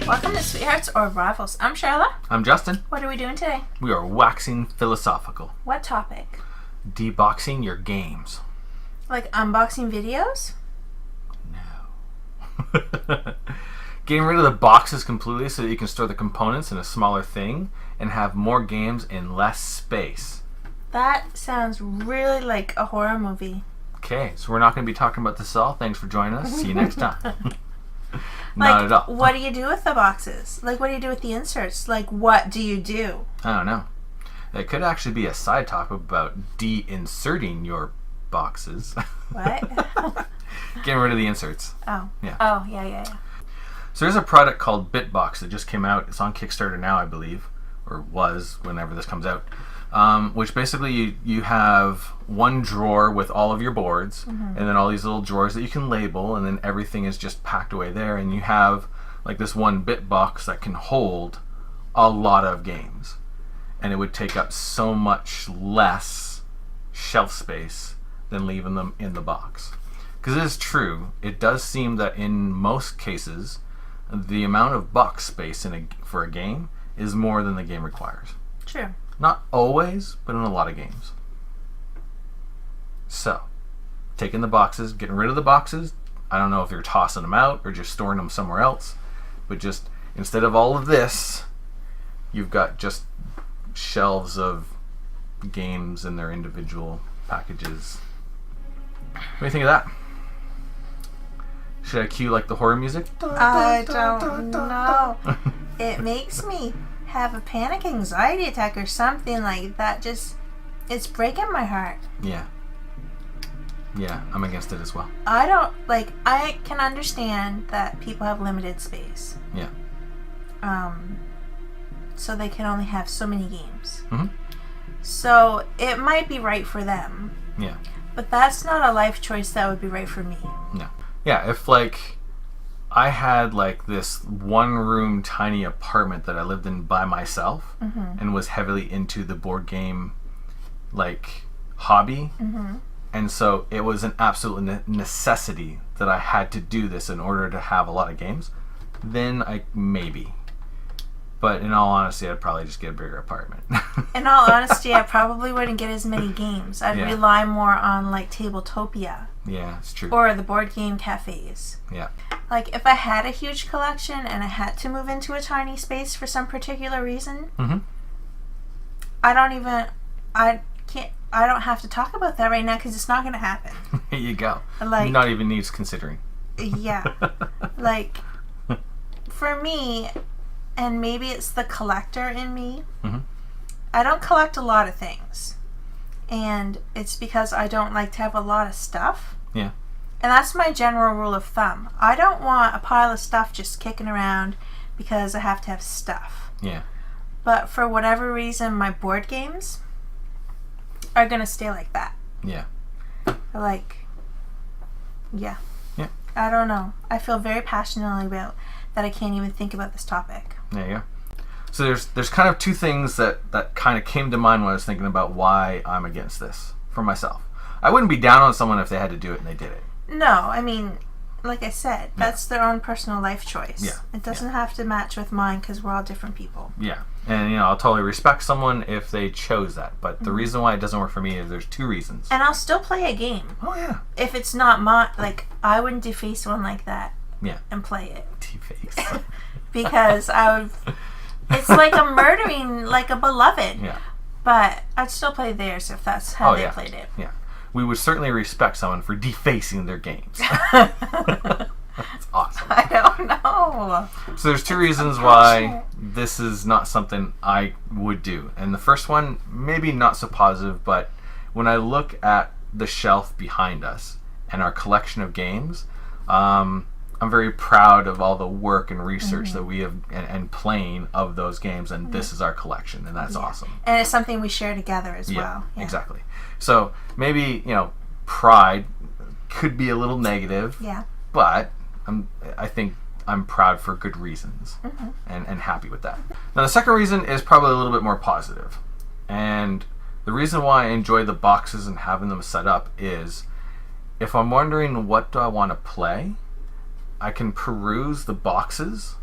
Welcome to Sweethearts or Rivals. I'm Charla. I'm Justin. What are we doing today? We are waxing philosophical. What topic? Deboxing your games. Like unboxing videos? No. Getting rid of the boxes completely so that you can store the components in a smaller thing and have more games in less space. That sounds really like a horror movie. Okay, so we're not going to be talking about this at all. Thanks for joining us. See you next time. Not at all. What do you do with the boxes? Like, what do you do with the inserts? Like, what do you do? I don't know. It could actually be a side topic about de-inserting your boxes. What? Getting rid of the inserts. Oh. Yeah. Oh, yeah. So there's a product called BitBox that just came out. It's on Kickstarter now, I believe, or was whenever this comes out. Which basically you have one drawer with all of your boards, and then all these little drawers that you can label, and then everything is just packed away there, and you have like this one BitBox that can hold a lot of games, and it would take up so much less shelf space than leaving them in the box. Because it is true, it does seem that in most cases the amount of box space for a game is more than the game requires. True. Not always, but in a lot of games. So, taking the boxes, getting rid of the boxes. I don't know if you're tossing them out or just storing them somewhere else, but just instead of all of this, you've got just shelves of games in their individual packages. What do you think of that? Should I cue like the horror music? I don't know. It makes me have a panic anxiety attack or something like that. Just, it's breaking my heart. Yeah, I'm against it as well. I can understand that people have limited space. Yeah. So they can only have so many games. Mm-hmm. So it might be right for them. Yeah. But that's not a life choice that would be right for me. No. Yeah, if like I had like this one room tiny apartment that I lived in by myself and was heavily into the board game like hobby, and so it was an absolute necessity that I had to do this in order to have a lot of games, then I maybe. But in all honesty, I'd probably just get a bigger apartment. In all honesty, I probably wouldn't get as many games. I'd rely more on like Tabletopia. Yeah, it's true. Or the board game cafes. Yeah. Like if I had a huge collection and I had to move into a tiny space for some particular reason, I don't have to talk about that right now because it's not going to happen. There you go. Like, not even needs considering. Yeah. Like, for me, and maybe it's the collector in me, I don't collect a lot of things. And it's because I don't like to have a lot of stuff. Yeah. And that's my general rule of thumb. I don't want a pile of stuff just kicking around because I have to have stuff. Yeah. But for whatever reason, my board games are going to stay like that. Yeah. Yeah. Yeah. I don't know. I feel very passionately about that I can't even think about this topic. There you go. So there's kind of two things that kind of came to mind when I was thinking about why I'm against this for myself. I wouldn't be down on someone if they had to do it and they did it. No, I mean, like I said, that's their own personal life choice. Yeah. It doesn't have to match with mine because we're all different people. Yeah. And, I'll totally respect someone if they chose that. But the reason why it doesn't work for me is there's two reasons. And I'll still play a game. Oh, yeah. If it's not mine, like, I wouldn't deface one like that. Yeah. And play it. Deface. Because it's like a murdering, like a beloved. Yeah. But I'd still play theirs if that's how they played it. Yeah. We would certainly respect someone for defacing their games. That's awesome. I don't know. So there's two reasons why this is not something I would do. And the first one, maybe not so positive, but when I look at the shelf behind us and our collection of games, I'm very proud of all the work and research that we have and playing of those games, and this is our collection, and that's awesome. And it's something we share together as well. Yeah, exactly. So maybe, pride could be a little negative. Yeah. But I think I'm proud for good reasons and happy with that. Now the second reason is probably a little bit more positive. And The reason why I enjoy the boxes and having them set up is if I'm wondering what do I want to play, I can peruse the boxes,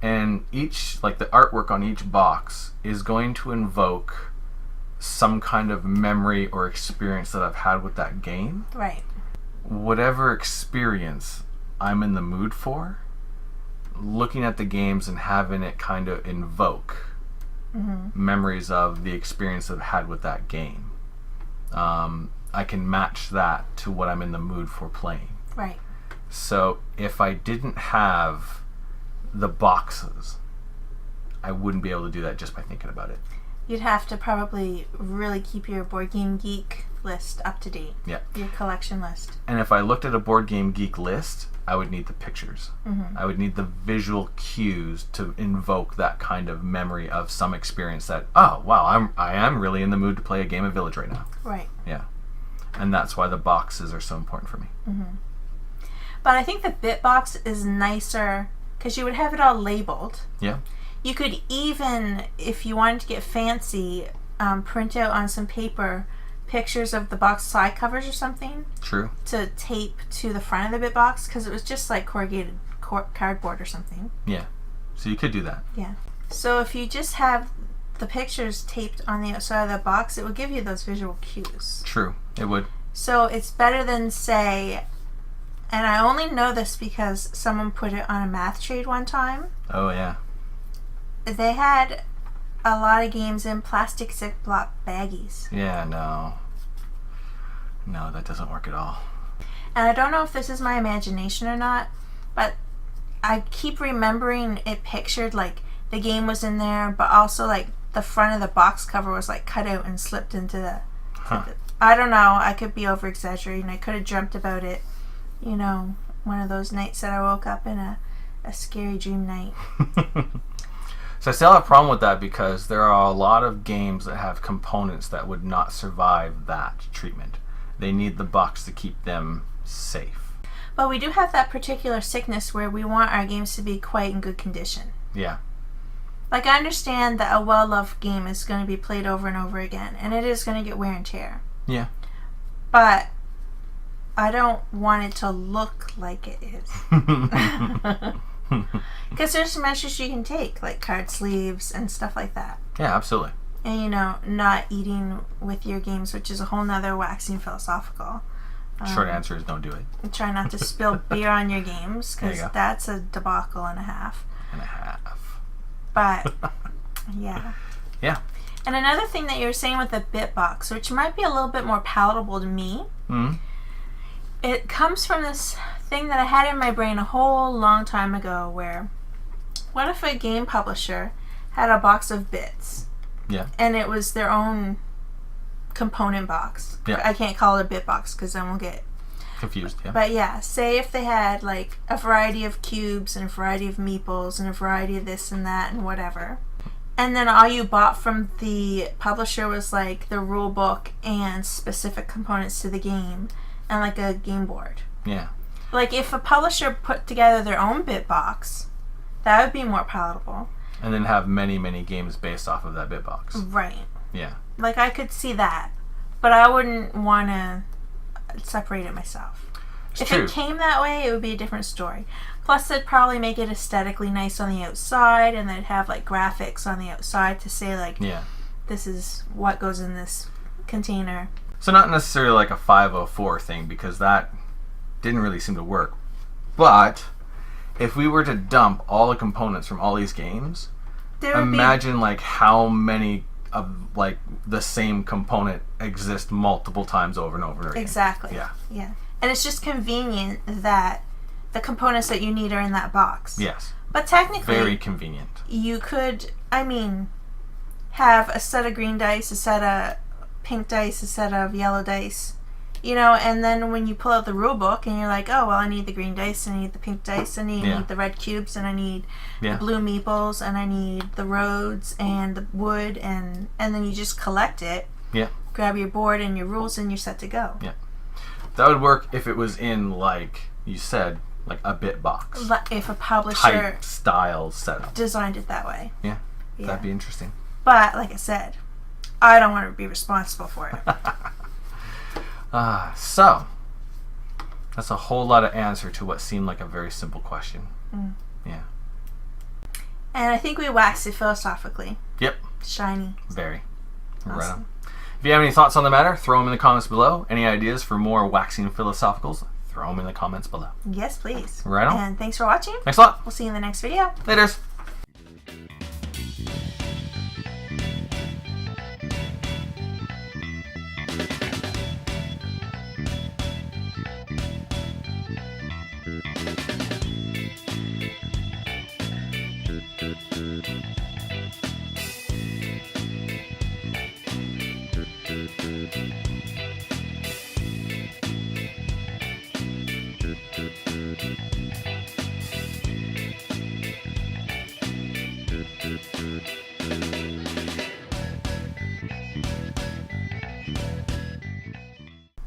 and each, like the artwork on each box is going to invoke some kind of memory or experience that I've had with that game. Right. Whatever experience I'm in the mood for, looking at the games and having it kind of invoke memories of the experience I've had with that game. I can match that to what I'm in the mood for playing. Right. So if I didn't have the boxes, I wouldn't be able to do that just by thinking about it. You'd have to probably really keep your Board Game Geek list up to date. Yeah. Your collection list. And if I looked at a Board Game Geek list, I would need the pictures. I would need the visual cues to invoke that kind of memory of some experience that, oh, wow, I am really in the mood to play a game of Village right now. Right. Yeah. And that's why the boxes are so important for me. But I think the BitBox is nicer because you would have it all labeled. Yeah. You could even, if you wanted to get fancy, print out on some paper pictures of the box side covers or something. True. To tape to the front of the BitBox because it was just like corrugated cardboard or something. Yeah. So you could do that. Yeah. So if you just have the pictures taped on the outside of the box, it would give you those visual cues. True. It would. So it's better than, say, and I only know this because someone put it on a math trade one time. Oh, yeah. They had a lot of games in plastic Ziploc baggies. Yeah, no. No, that doesn't work at all. And I don't know if this is my imagination or not, but I keep remembering it pictured like the game was in there, but also like the front of the box cover was like cut out and slipped into the... I don't know. I could be over exaggerating. I could have dreamt about it, you know, one of those nights that I woke up in a scary dream night. So I still have a problem with that because there are a lot of games that have components that would not survive that treatment. They need the box to keep them safe. But we do have that particular sickness where we want our games to be quite in good condition. Yeah. Like, I understand that a well-loved game is going to be played over and over again, and it is going to get wear and tear. Yeah. But I don't want it to look like it is. Because there's measures you can take, like card sleeves and stuff like that. Yeah, absolutely. And, you know, not eating with your games, which is a whole nother waxing philosophical. Short answer is don't do it. Try not to spill beer on your games, because that's a debacle and a half. And a half. But, yeah. Yeah. And another thing that you were saying with the BitBox, which might be a little bit more palatable to me, it comes from this thing that I had in my brain a whole long time ago where what if a game publisher had a box of bits? Yeah. And it was their own component box. Yeah. I can't call it a BitBox because then we'll get confused. Yeah. But yeah, say if they had like a variety of cubes and a variety of meeples and a variety of this and that and whatever. And then all you bought from the publisher was like the rule book and specific components to the game and like a game board. Yeah. Like if a publisher put together their own BitBox, that would be more palatable. And then have many, many games based off of that BitBox. Right. Yeah. Like I could see that, but I wouldn't want to separate it myself. If it came that way, it would be a different story. Plus, they'd probably make it aesthetically nice on the outside, and they'd have like graphics on the outside to say like, this is what goes in this container. So not necessarily like a 504 thing, because that didn't really seem to work. But if we were to dump all the components from all these games, imagine like how many of like the same component exist multiple times over and over again. Exactly. Yeah. Yeah. And it's just convenient that the components that you need are in that box. Yes. But technically, very convenient. You could, have a set of green dice, a set of pink dice, a set of yellow dice, and then when you pull out the rule book and you're like, oh, well, I need the green dice, I need the pink dice, and I need the red cubes, and I need the blue meeples, and I need the roads and the wood, and then you just collect it. Yeah. Grab your board and your rules, and you're set to go. Yeah. That would work if it was in, like you said, like a BitBox. If a publisher type style setup designed it that way. Yeah. That'd be interesting. But like I said, I don't want to be responsible for it. So, that's a whole lot of answer to what seemed like a very simple question. Yeah. And I think we waxed it philosophically. Yep. Shiny. Very. Awesome. Right on. If you have any thoughts on the matter, throw them in the comments below. Any ideas for more waxing philosophicals, throw them in the comments below. Yes, please. Right on. And thanks for watching. Thanks a lot. We'll see you in the next video. Laters.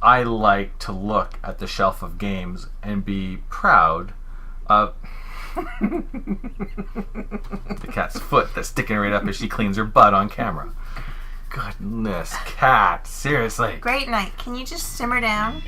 I like to look at the shelf of games and be proud of the cat's foot that's sticking right up as she cleans her butt on camera. Goodness, cat, seriously. Great night. Can you just simmer down?